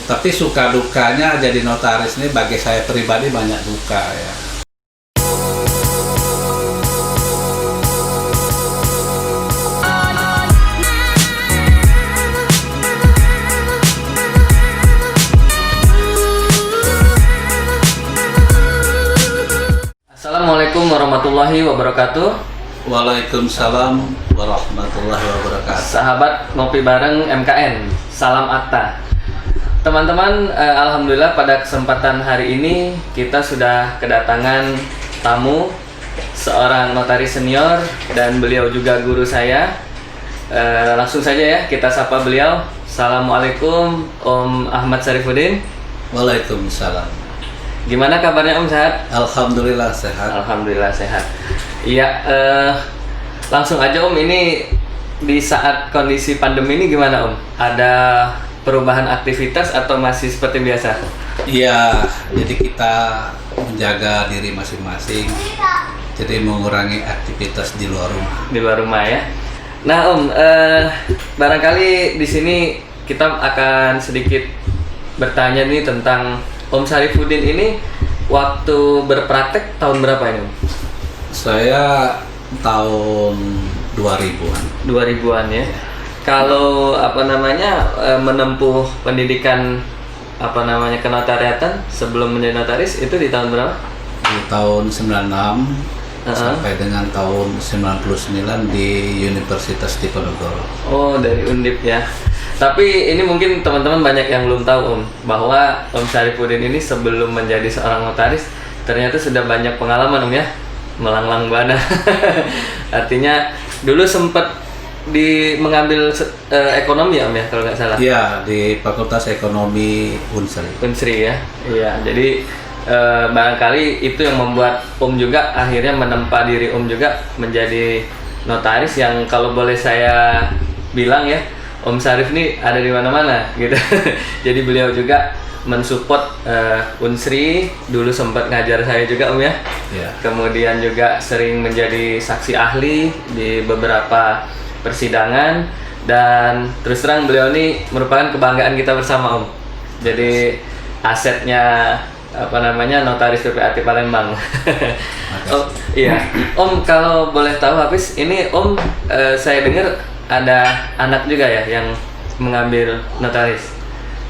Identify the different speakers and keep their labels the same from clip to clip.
Speaker 1: Tapi suka dukanya jadi notaris ini bagi saya pribadi banyak duka ya.
Speaker 2: Assalamualaikum warahmatullahi wabarakatuh.
Speaker 1: Waalaikumsalam warahmatullahi wabarakatuh.
Speaker 2: Sahabat ngopi bareng MKN, salam akta. Teman-teman, alhamdulillah pada kesempatan hari ini kita sudah kedatangan tamu, seorang notaris senior dan beliau juga guru saya. Langsung saja ya kita sapa beliau. Assalamualaikum Om Ahmad Syarifuddin.
Speaker 1: Waalaikumsalam.
Speaker 2: Gimana kabarnya Om, sehat?
Speaker 1: Alhamdulillah sehat.
Speaker 2: Alhamdulillah sehat. Iya, langsung aja Om, ini di saat kondisi pandemi ini gimana Om? Ada perubahan aktivitas atau masih seperti biasa?
Speaker 1: Iya, jadi kita menjaga diri masing-masing. Jadi mengurangi aktivitas di luar rumah.
Speaker 2: Di luar rumah ya. Nah Om, barangkali di sini kita akan sedikit bertanya nih tentang Om Syarifuddin ini waktu berpraktek tahun berapa ini Om?
Speaker 1: Saya tahun 2000-an.
Speaker 2: 2000-an ya. Kalau menempuh pendidikan kenotariatan sebelum menjadi notaris itu di tahun berapa?
Speaker 1: Di tahun 96 sampai dengan tahun 99 di Universitas Diponegoro.
Speaker 2: Oh, dari Undip ya. Tapi ini mungkin teman-teman banyak yang belum tahu Om, bahwa Om Syarifuddin ini sebelum menjadi seorang notaris ternyata sudah banyak pengalaman Om ya, melanglang buana. Artinya dulu sempat mengambil ekonomi ya Om ya, kalau nggak salah.
Speaker 1: Iya, di Fakultas Ekonomi Unsri.
Speaker 2: Unsri ya. Iya, jadi barangkali itu yang membuat Om juga akhirnya menempa diri Om juga menjadi notaris yang kalau boleh saya bilang ya, Om Syarif ini ada di mana-mana gitu. Jadi beliau juga mensupport Unsri, dulu sempat ngajar saya juga Om ya.
Speaker 1: Ya.
Speaker 2: Kemudian juga sering menjadi saksi ahli di beberapa persidangan, dan terus terang beliau ini merupakan kebanggaan kita bersama Om. Jadi asetnya notaris PPAT Palembang. Oh iya Om, kalau boleh tahu Hafiz, ini Om saya dengar ada anak juga ya yang mengambil notaris.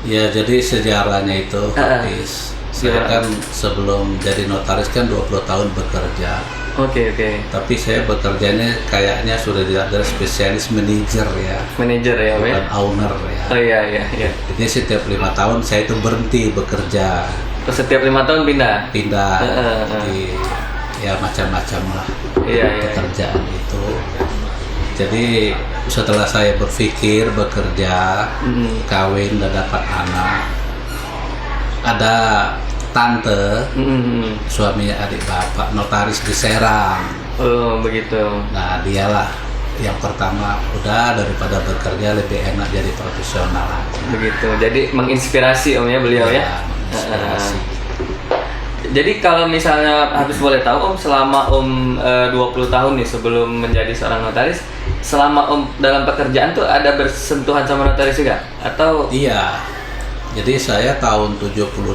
Speaker 1: Ya, jadi sejarahnya itu Hafiz. Saya kan sebelum jadi notaris kan 20 tahun bekerja.
Speaker 2: Oke.
Speaker 1: Tapi saya bekerjanya kayaknya sudah tidak ada spesialis manajer ya.
Speaker 2: Manajer ya, Om ya?
Speaker 1: Bukan owner ya.
Speaker 2: Oh iya.
Speaker 1: Jadi setiap 5 tahun saya itu berhenti bekerja.
Speaker 2: Setiap 5 tahun pindah?
Speaker 1: Pindah. Jadi ya macam-macam lah pekerjaan itu. Jadi setelah saya berpikir bekerja, kawin dan dapat anak, ada tante, suaminya adik bapak, notaris di Serang.
Speaker 2: Oh begitu.
Speaker 1: Nah dialah yang pertama, udah daripada bekerja lebih enak jadi profesional aja.
Speaker 2: Begitu, jadi menginspirasi Om ya beliau ya?
Speaker 1: Menginspirasi.
Speaker 2: Jadi kalau misalnya Habis boleh tahu Om, selama Om 20 tahun nih sebelum menjadi seorang notaris, selama Om dalam pekerjaan tuh ada bersentuhan sama notaris juga? Atau?
Speaker 1: Iya. Jadi saya tahun 78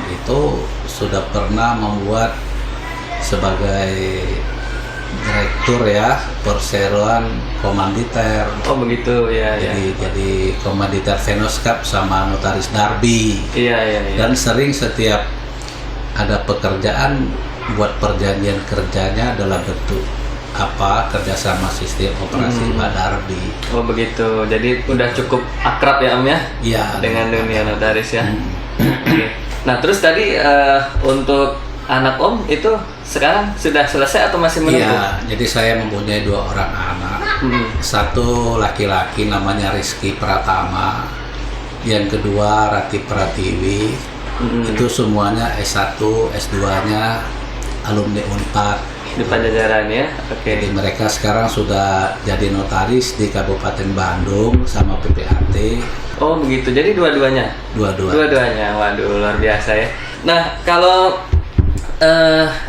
Speaker 1: itu sudah pernah membuat sebagai direktur ya perseroan komanditer.
Speaker 2: Oh begitu ya.
Speaker 1: Jadi komanditer Venoskap sama notaris Darbi.
Speaker 2: Iya.
Speaker 1: Dan sering setiap ada pekerjaan buat perjanjian kerjanya dalam bentuk kerjasama sistem operasi Pak Darbi.
Speaker 2: Oh begitu, jadi udah cukup akrab ya Om ya?
Speaker 1: Iya.
Speaker 2: Dengan dunia notaris ya. Nah terus tadi untuk anak Om itu sekarang sudah selesai atau masih menunggu?
Speaker 1: Iya, jadi saya mempunyai 2 orang anak. Satu laki-laki namanya Rizky Pratama, yang kedua Rati Pratiwi. Itu semuanya S1, S2-nya alumni Unpad.
Speaker 2: Di Pajajaran ya, oke.
Speaker 1: Jadi mereka sekarang sudah jadi notaris di Kabupaten Bandung sama PPAT.
Speaker 2: Oh begitu, jadi dua-duanya? Dua-duanya, waduh luar biasa ya. Nah kalau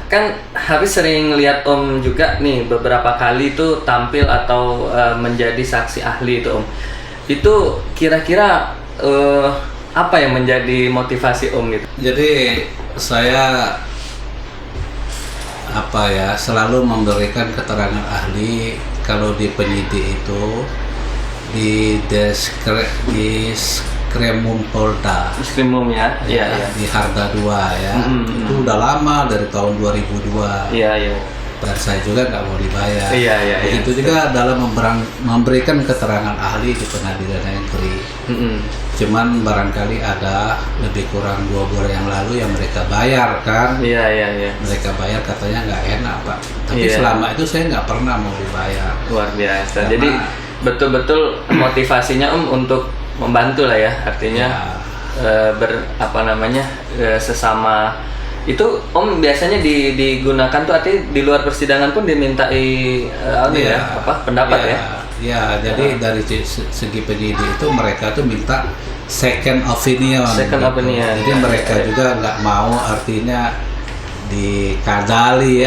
Speaker 2: kan Hafiz sering lihat Om juga nih beberapa kali itu tampil atau menjadi saksi ahli itu Om. Itu kira-kira apa yang menjadi motivasi Om gitu?
Speaker 1: Jadi saya selalu memberikan keterangan ahli kalau di penyidik itu di Diskrimum Polda.
Speaker 2: Diskrimum ya? Iya.
Speaker 1: Di Harda 2 ya. Itu udah lama dari tahun 2002.
Speaker 2: Iya.
Speaker 1: Dan saya juga nggak mau dibayar.
Speaker 2: Iya.
Speaker 1: Begitu juga dalam memberikan keterangan ahli di pengadilan negeri. Cuman barangkali ada lebih kurang 2 bulan yang lalu yang mereka bayar kan.
Speaker 2: Iya.
Speaker 1: Mereka bayar katanya nggak enak Pak. Tapi
Speaker 2: Iya.
Speaker 1: selama itu saya nggak pernah mau dibayar.
Speaker 2: Luar biasa.
Speaker 1: Karena-
Speaker 2: Jadi betul-betul motivasinya Om untuk membantu lah ya. Artinya sesama itu Om biasanya digunakan tuh artinya di luar persidangan pun dimintai pendapat ya.
Speaker 1: Ya, jadi dari segi penyidik itu mereka tuh minta second opinion.
Speaker 2: Second opinion.
Speaker 1: Jadi mereka juga nggak mau artinya dikadali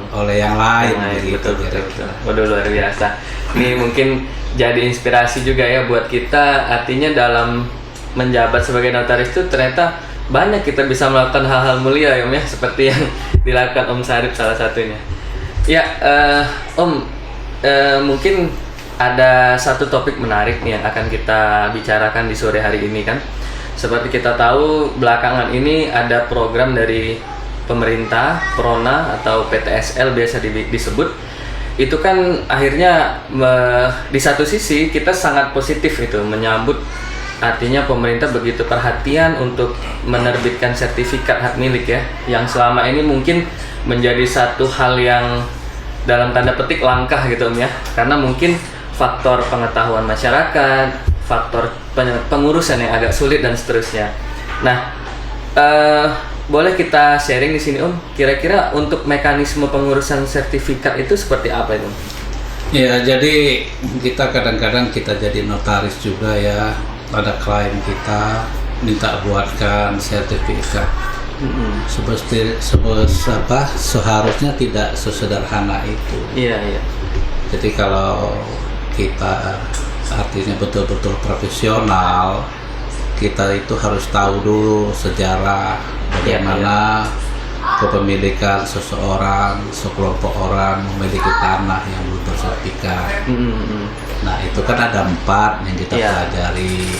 Speaker 1: oleh yang lain.
Speaker 2: Betul. Waduh, luar biasa. Ini mungkin jadi inspirasi juga ya buat kita. Artinya dalam menjabat sebagai notaris itu ternyata banyak kita bisa melakukan hal-hal mulia ya Om ya, seperti yang dilakukan Om Sarip salah satunya. Ya Om, mungkin ada satu topik menarik nih yang akan kita bicarakan di sore hari ini kan. Seperti kita tahu belakangan ini ada program dari pemerintah, Prona atau PTSL biasa disebut. Itu kan akhirnya di satu sisi kita sangat positif itu menyambut. Artinya pemerintah begitu perhatian untuk menerbitkan sertifikat hak milik ya, yang selama ini mungkin menjadi satu hal yang dalam tanda petik langkah gitu Om ya, karena mungkin faktor pengetahuan masyarakat, faktor pengurusan yang agak sulit dan seterusnya. Nah, boleh kita sharing di sini Om, kira-kira untuk mekanisme pengurusan sertifikat itu seperti apa itu?
Speaker 1: Ya, jadi kita kadang-kadang kita jadi notaris juga ya. Ada klien kita minta buatkan sertifikat. Seharusnya tidak sesederhana itu.
Speaker 2: Iya.
Speaker 1: Jadi kalau kita artinya betul-betul profesional, kita itu harus tahu dulu sejarah bagaimana kepemilikan sekelompok orang memiliki tanah yang belum bersertifikat. Nah, itu kan ada 4 yang kita pelajari.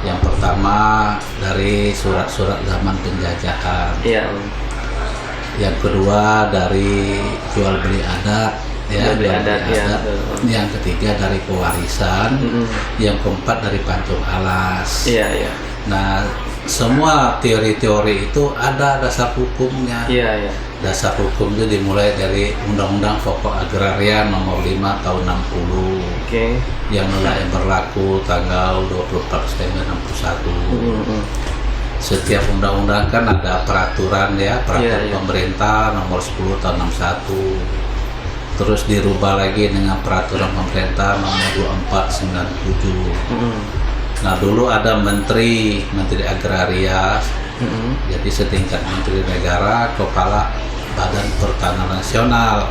Speaker 1: Yang pertama dari surat-surat zaman penjajahan. Yang kedua dari jual beli adat. Yang ketiga dari pewarisan. Yang keempat dari pancung alas. Nah, semua teori-teori itu ada dasar hukumnya. Dasar hukum itu dimulai dari Undang-Undang Pokok Agraria Nomor 5 Tahun 60 yang mulai berlaku tanggal 24 September 61. Setiap undang-undang kan ada peraturan ya, peraturan pemerintah Nomor 10 Tahun 61. Terus dirubah lagi dengan peraturan pemerintah Nomor 24 97. Nah, dulu ada Menteri Agraria. Jadi setingkat Menteri Negara, Kepala Badan Pertanahan Nasional.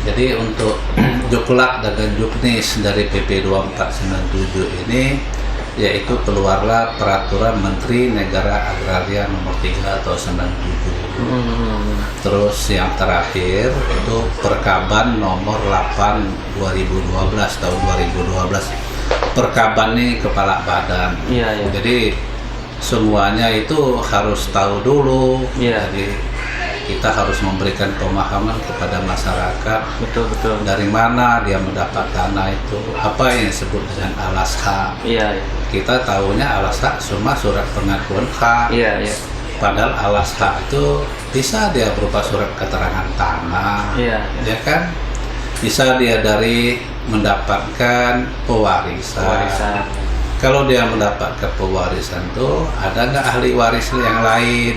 Speaker 1: Jadi untuk Juklak dan Juknis dari PP 2497 ini, yaitu keluarlah peraturan Menteri Negara Agraria Nomor 3 Tahun 97. Terus yang terakhir itu Perkaban Nomor 8 2012 Tahun 2012. Perkaban ini kepala badan. Jadi semuanya itu harus tahu dulu. Jadi kita harus memberikan pemahaman kepada masyarakat.
Speaker 2: Betul.
Speaker 1: Dari mana dia mendapat tanah itu, apa yang disebut dengan alas hak. Kita tahunya alas hak cuma surat pengakuan hak. Padahal alas hak itu bisa dia berupa surat keterangan tanah. Ya kan? Bisa dia dari mendapatkan pewarisan. Kalau dia mendapatkan pewarisan tuh ada nggak ahli waris yang lain?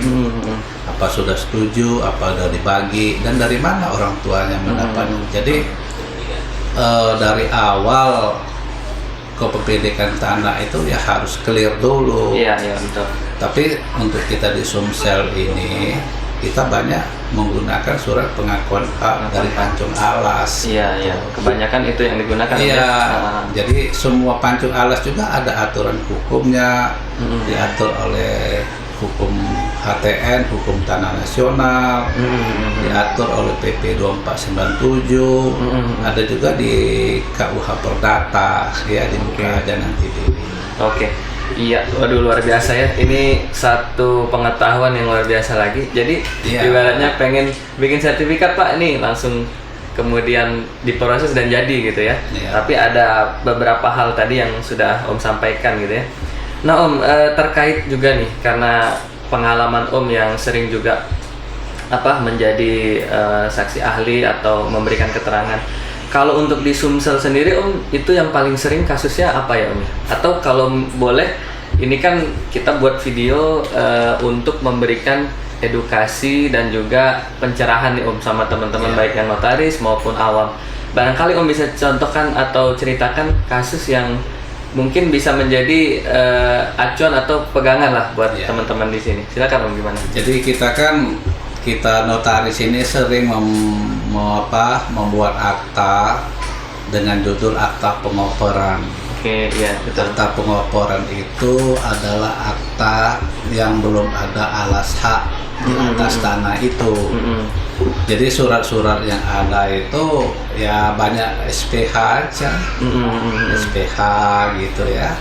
Speaker 1: Apa sudah setuju? Apa udah dibagi? Dan dari mana orang tuanya mendapat? Jadi dari awal kepemilikan tanah itu ya harus clear dulu.
Speaker 2: Betul.
Speaker 1: Tapi untuk kita di Sumsel ini kita banyak menggunakan surat pengakuan hak dari pancung alas.
Speaker 2: Iya, iya. Kebanyakan itu yang digunakan.
Speaker 1: Iya. Jadi semua pancung alas juga ada aturan hukumnya, diatur oleh hukum HTN, hukum tanah nasional, diatur oleh PP 2497, ada juga di KUH Perdata, ya dibuka aja nanti.
Speaker 2: Oke. Iya, waduh luar biasa ya. Ini satu pengetahuan yang luar biasa lagi. Jadi ibaratnya pengen bikin sertifikat Pak, nih langsung kemudian diproses dan jadi gitu ya. Tapi ada beberapa hal tadi yang sudah Om sampaikan gitu ya. Nah Om, terkait juga nih karena pengalaman Om yang sering juga menjadi saksi ahli atau memberikan keterangan. Kalau untuk di Sumsel sendiri Om, itu yang paling sering kasusnya apa ya Om? Atau kalau boleh, ini kan kita buat video untuk memberikan edukasi dan juga pencerahan nih Om sama teman-teman baik yang notaris maupun awam. Barangkali Om bisa contohkan atau ceritakan kasus yang mungkin bisa menjadi acuan atau pegangan lah buat teman-teman di sini. Silakan Om, gimana?
Speaker 1: Jadi kita notaris ini sering membuat akta dengan judul akta pengoporan.
Speaker 2: Oke, iya betul.
Speaker 1: Akta pengoporan itu adalah akta yang belum ada alas hak di atas tanah itu. Jadi surat-surat yang ada itu ya banyak SPH aja, SPH gitu ya.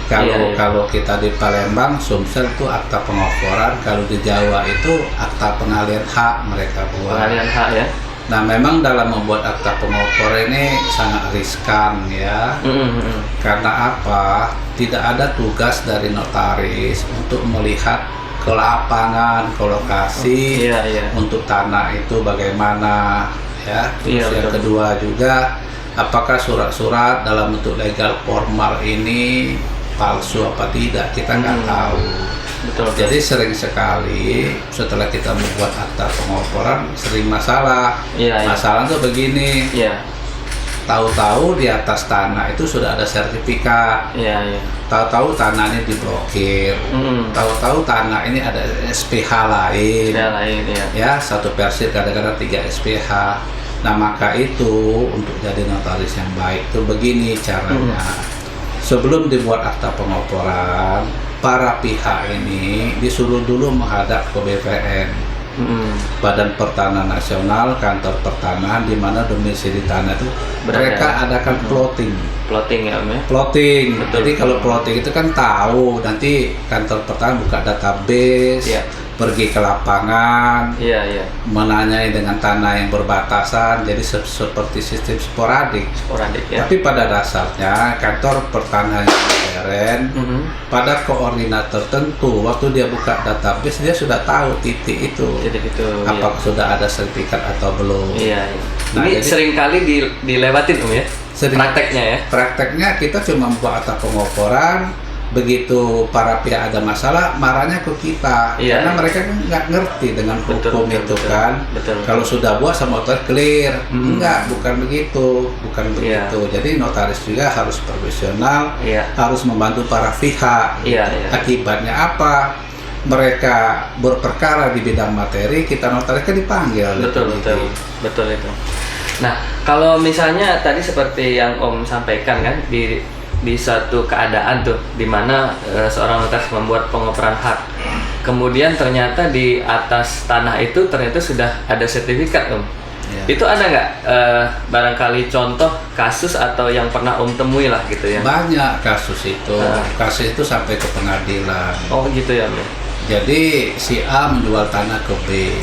Speaker 1: Kalau kita di Palembang, Sumsel itu akta pengoporan. Kalau di Jawa itu akta pengalian hak mereka buat.
Speaker 2: Pengalian hak ya.
Speaker 1: Nah memang dalam membuat akta pengoporan ini sangat riskan ya. Karena apa? Tidak ada tugas dari notaris untuk melihat ke lapangan, ke lokasi untuk tanah itu bagaimana ya. Terus yang kedua juga, apakah surat-surat dalam bentuk legal formal ini palsu apa tidak, kita nggak tahu.
Speaker 2: Betul.
Speaker 1: Jadi sering sekali setelah kita membuat akta pengoporan sering masalah. Masalah tuh begini. Tahu-tahu di atas tanah itu sudah ada sertifikat. Tahu-tahu tanahnya diblokir. Tahu-tahu tanah ini ada SPH lain. Ya, satu versi kadang-kadang 3 SPH. Nah maka itu untuk jadi notaris yang baik itu begini caranya. Sebelum dibuat akta pengoporan, para pihak ini disuruh dulu menghadap ke BPN, Badan Pertanahan Nasional, kantor pertanahan di mana domisili tanah itu mereka adakan plotting ya Om ya? Plotting. Jadi kalau plotting itu kan tahu nanti kantor pertanahan buka database, pergi ke lapangan, menanyai dengan tanah yang berbatasan, jadi seperti sistem sporadik ya. Tapi pada dasarnya kantor pertanahan modern pada koordinat tertentu, waktu dia buka database dia sudah tahu titik itu, apakah sudah ada sertifikat atau belum.
Speaker 2: Nah, ini seringkali dilewatin Om ya? Prakteknya
Speaker 1: kita cuma buat akta pengoporan. Begitu para pihak ada masalah, marahnya ke kita, karena mereka kan nggak ngerti dengan hukum itu kan. Kalau sudah buat sama notaris clear, bukan begitu. Jadi notaris juga harus profesional, harus membantu para pihak. Akibatnya apa? Mereka berperkara di bidang materi, kita notaris kan dipanggil.
Speaker 2: Betul itu. Nah, kalau misalnya tadi seperti yang Om sampaikan kan di suatu keadaan tuh dimana seorang notaris membuat pengoporan hak, kemudian ternyata di atas tanah itu ternyata sudah ada sertifikat Om. Itu ada nggak barangkali contoh kasus atau yang pernah Om temui lah gitu ya?
Speaker 1: Banyak kasus itu sampai ke pengadilan.
Speaker 2: Oh gitu ya Om.
Speaker 1: Jadi si A menjual tanah ke B.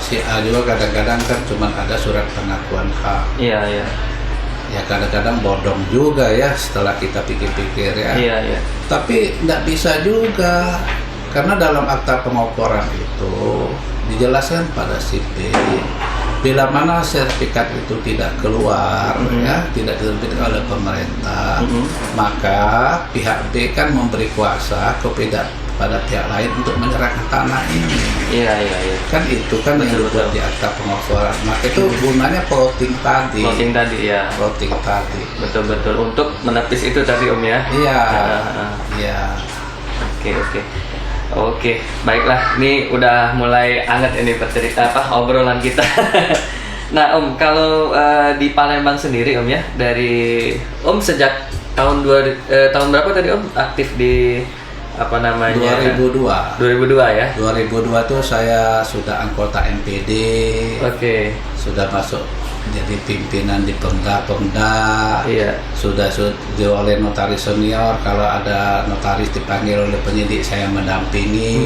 Speaker 1: Si A juga kadang-kadang kan cuma ada surat pengakuan hak. Ya kadang-kadang bodong juga ya setelah kita pikir-pikir ya. Tapi tidak bisa juga, karena dalam akta pengoporan itu dijelaskan pada si B, bila mana sertifikat itu tidak keluar ya, tidak diterbitkan oleh pemerintah, maka pihak B kan memberi kuasa pada pihak lain untuk menyerahkan tanah ini. Kan itu kan yang dibuat di akta pengoporan. Maka itu gunanya plotting tadi. Plotting tadi.
Speaker 2: Betul untuk menepis itu tadi Om ya.
Speaker 1: Iya.
Speaker 2: Oke. Oke, baiklah. Ini udah mulai hangat ini obrolan kita. Nah, Om, kalau di Palembang sendiri, Om ya, dari Om sejak tahun berapa tadi Om aktif di apa namanya?
Speaker 1: 2002.
Speaker 2: 2002 ya.
Speaker 1: 2002 tuh saya sudah anggota MPD.
Speaker 2: Oke.
Speaker 1: Sudah masuk jadi pimpinan di Pemda.
Speaker 2: Iya.
Speaker 1: Sudah oleh notaris senior, kalau ada notaris dipanggil oleh penyidik saya mendampingi.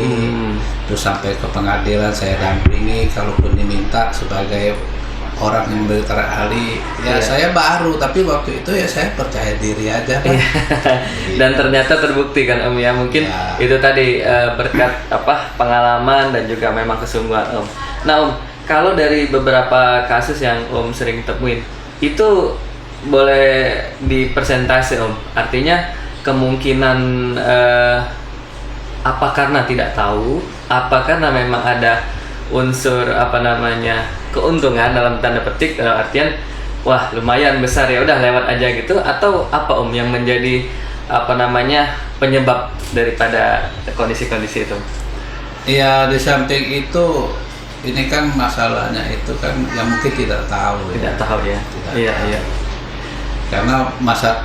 Speaker 1: Terus sampai ke pengadilan saya dampingi, kalaupun diminta sebagai orang yang berbicara ahli. Ya saya baru, tapi waktu itu ya saya percaya diri aja kan.
Speaker 2: Dan ternyata terbukti kan Om ya, mungkin itu tadi berkat pengalaman dan juga memang kesungguhan Om. Nah Om, kalau dari beberapa kasus yang Om sering temuin, itu boleh dipersentase Om. Artinya kemungkinan apa karena tidak tahu, apa karena memang ada unsur keuntungan dalam tanda petik, artian wah lumayan besar ya udah lewat aja gitu, atau apa Om yang menjadi penyebab daripada kondisi-kondisi itu?
Speaker 1: Iya, di samping itu ini kan masalahnya itu kan yang mungkin tidak tahu.
Speaker 2: Tidak tahu ya. Iya.
Speaker 1: Karena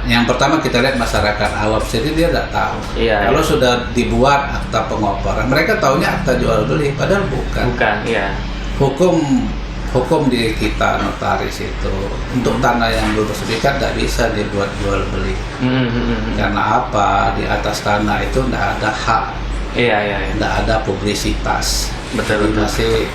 Speaker 1: yang pertama kita lihat masyarakat awam sendiri dia tidak tahu.
Speaker 2: Iya.
Speaker 1: Kalau sudah dibuat akta pengoporan, mereka taunya akta jual beli, padahal bukan.
Speaker 2: Bukan, iya.
Speaker 1: Hukum di kita notaris itu untuk tanah yang belum sertifikat tidak bisa dibuat jual beli. Karena apa? Di atas tanah itu tidak ada hak.
Speaker 2: Iya.
Speaker 1: Tidak ada publisitas.
Speaker 2: Betul.
Speaker 1: Masih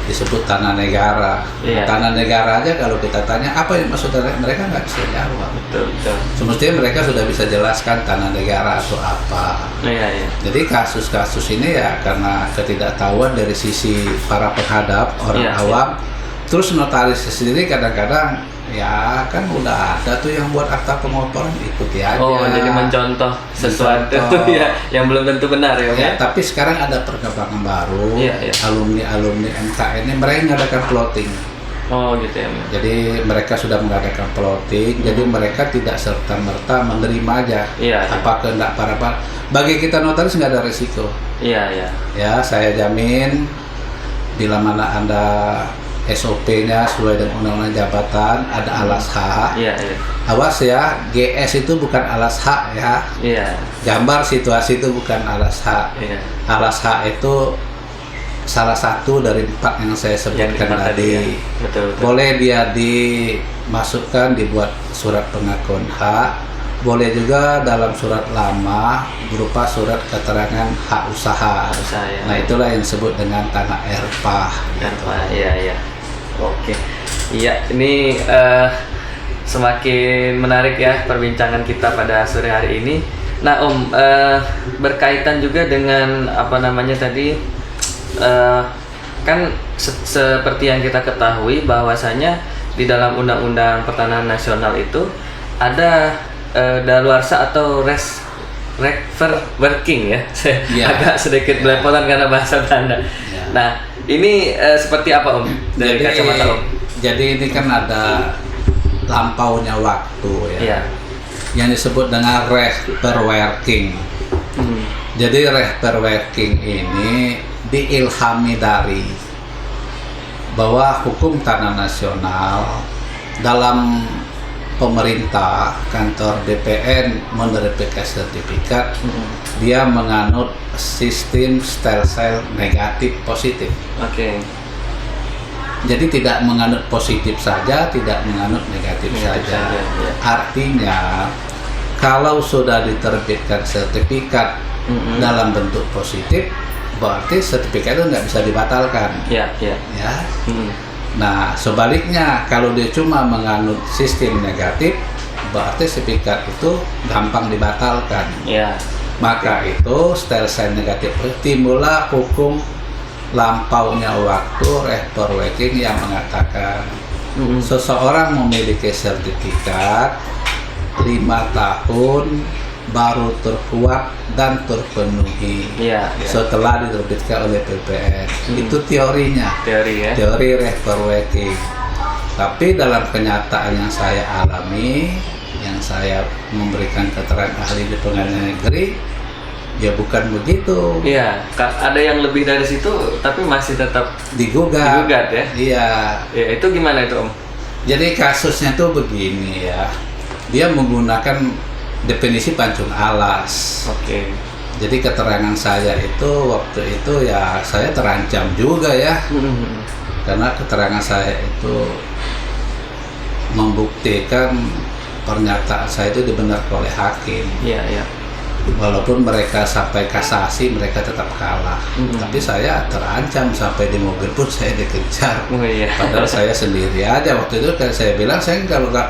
Speaker 1: disebut tanah negara.
Speaker 2: Iya.
Speaker 1: Tanah negara aja kalau kita tanya apa yang maksud mereka nggak bisa jawab.
Speaker 2: Betul.
Speaker 1: Semestinya mereka sudah bisa jelaskan tanah negara atau apa.
Speaker 2: Iya.
Speaker 1: Jadi kasus-kasus ini ya karena ketidaktahuan dari sisi para penghadap orang awam. Terus notaris sendiri kadang-kadang ya kan udah ada tuh yang buat akta pengoporan, ikuti aja.
Speaker 2: Oh, jadi mencontoh sesuatu ya yang belum tentu benar ya.
Speaker 1: Tapi sekarang ada perkembangan baru.
Speaker 2: Iya.
Speaker 1: Alumni MKN ini mereka mengadakan plotting.
Speaker 2: Oh gitu ya.
Speaker 1: Jadi mereka sudah mengadakan plotting, jadi mereka tidak serta-merta menerima aja.
Speaker 2: Iya.
Speaker 1: Apa kehendak para bagi kita notaris nggak ada risiko.
Speaker 2: Iya.
Speaker 1: Ya, saya jamin bila mana Anda SOP-nya sesuai dengan undang-undang jabatan, ada alas hak.
Speaker 2: Iya.
Speaker 1: Awas ya, GS itu bukan alas hak ya.
Speaker 2: Iya.
Speaker 1: Gambar situasi itu bukan alas hak.
Speaker 2: Iya.
Speaker 1: Alas hak itu salah satu dari 4 yang saya sebutkan tadi.
Speaker 2: Ya. Betul.
Speaker 1: Boleh dia dimasukkan, dibuat surat pengakuan hak. Boleh juga dalam surat lama berupa surat keterangan hak usaha.
Speaker 2: Ya.
Speaker 1: Nah itulah yang disebut dengan tanah erpah.
Speaker 2: Iya. Oke. Iya, ini semakin menarik ya perbincangan kita pada sore hari ini. Nah Om, berkaitan juga dengan tadi kan seperti yang kita ketahui bahwasanya di dalam Undang-Undang Pertanahan Nasional itu ada daluarsa atau working ya. Agak sedikit belepotan karena bahasa Belanda. Nah, ini seperti apa Om dari kacamata Om?
Speaker 1: Jadi ini kan ada lampaunya waktu ya. Yang disebut dengan working. Jadi working ini diilhami dari bahwa hukum tanah nasional dalam pemerintah, kantor BPN menerbitkan sertifikat, dia menganut sistem stelsel negatif positif.
Speaker 2: Oke.
Speaker 1: Jadi tidak menganut positif saja, tidak menganut negatif saja. Artinya kalau sudah diterbitkan sertifikat dalam bentuk positif, berarti sertifikat itu nggak bisa dibatalkan. Ya. Nah, sebaliknya kalau dia cuma menganut sistem negatif, berarti sertifikat itu gampang dibatalkan. Maka itu stelsel negatif timbullah hukum lampaunya waktu working yang mengatakan seseorang memiliki sertifikat 5 tahun baru terkuat dan terpenuhi setelah diterbitkan oleh BPN. Itu teorinya. Teori working. Tapi dalam kenyataan yang saya alami, yang saya memberikan keterangan ahli di pengadilan negeri, Ya bukan begitu.
Speaker 2: Iya, ada yang lebih dari situ tapi masih tetap
Speaker 1: Digugat.
Speaker 2: ya.
Speaker 1: Iya.
Speaker 2: Ya, itu gimana itu, Om?
Speaker 1: Jadi kasusnya tuh begini ya. Dia menggunakan definisi pancung alas.
Speaker 2: Oke.
Speaker 1: Jadi keterangan saya itu waktu itu ya saya terancam juga ya. Karena keterangan saya itu membuktikan pernyataan saya itu dibenarkan oleh hakim.
Speaker 2: Iya, iya.
Speaker 1: Walaupun mereka sampai kasasi, mereka tetap kalah. Tapi saya terancam sampai di mobil pun saya dikejar.
Speaker 2: Oh iya.
Speaker 1: Padahal saya sendiri aja waktu itu kan saya bilang saya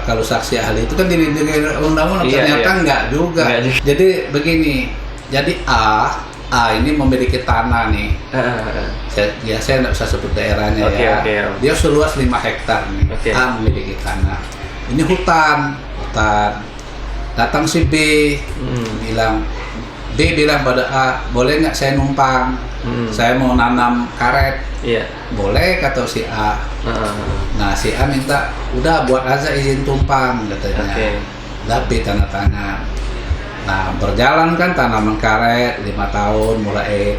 Speaker 1: kalau saksi ahli itu kan dilindungi undang-undang,
Speaker 2: Iya,
Speaker 1: ternyata
Speaker 2: iya.
Speaker 1: enggak juga.
Speaker 2: Enggak juga.
Speaker 1: Jadi begini, jadi A ini memiliki tanah nih. Saya nggak bisa sebut daerahnya
Speaker 2: Oke,
Speaker 1: ya.
Speaker 2: oke.
Speaker 1: Dia seluas 5 hektar nih.
Speaker 2: Oke.
Speaker 1: A memiliki tanah. Ini hutan. Datang si B, B bilang pada A, boleh nggak saya numpang? Saya mau nanam karet.
Speaker 2: Iya.
Speaker 1: Boleh, kata si A. Nah si A minta, udah buat aja izin tumpang katanya.
Speaker 2: Oke.
Speaker 1: Tapi tanda tangan. Nah berjalan kan tanaman karet 5 tahun mulai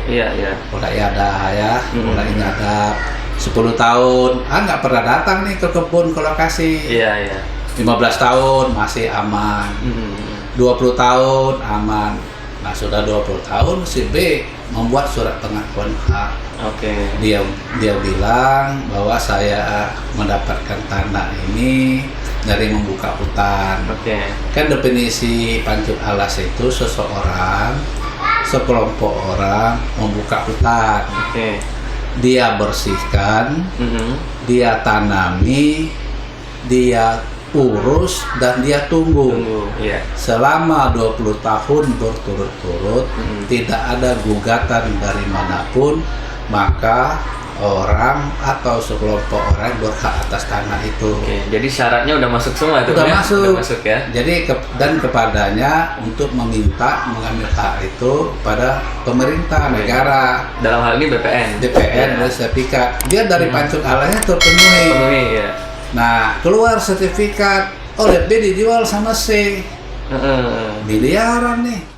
Speaker 1: ada ya, mulai nyadap 10 tahun. Nggak pernah datang nih ke kebun ke lokasi.
Speaker 2: Iya.
Speaker 1: 15 tahun masih aman. 20 tahun aman. Nah sudah 20 tahun si B membuat surat pengakuan hak.
Speaker 2: Oke.
Speaker 1: Dia bilang bahwa saya mendapatkan tanah ini dari membuka hutan.
Speaker 2: Oke.
Speaker 1: Kan definisi pancung alas itu seseorang, sekelompok orang membuka hutan.
Speaker 2: Oke.
Speaker 1: Dia bersihkan, dia tanami, dia urus, dan dia tunggu.
Speaker 2: Iya.
Speaker 1: Selama 20 tahun berturut-turut, tidak ada gugatan dari manapun, maka orang atau sekelompok orang berhak atas tanah itu.
Speaker 2: Oke, jadi syaratnya udah masuk semua tuh
Speaker 1: Udah
Speaker 2: ya?
Speaker 1: masuk.
Speaker 2: Udah masuk ya.
Speaker 1: Jadi dan kepadanya untuk meminta mengambil hak itu pada pemerintah negara,
Speaker 2: Dalam hal ini BPN.
Speaker 1: DPN dan sertifikat. Dia dari pancung alasnya terpenuhi.
Speaker 2: Penuhi ya.
Speaker 1: Nah, keluar sertifikat oleh B dijual sama C. Miliaran nih.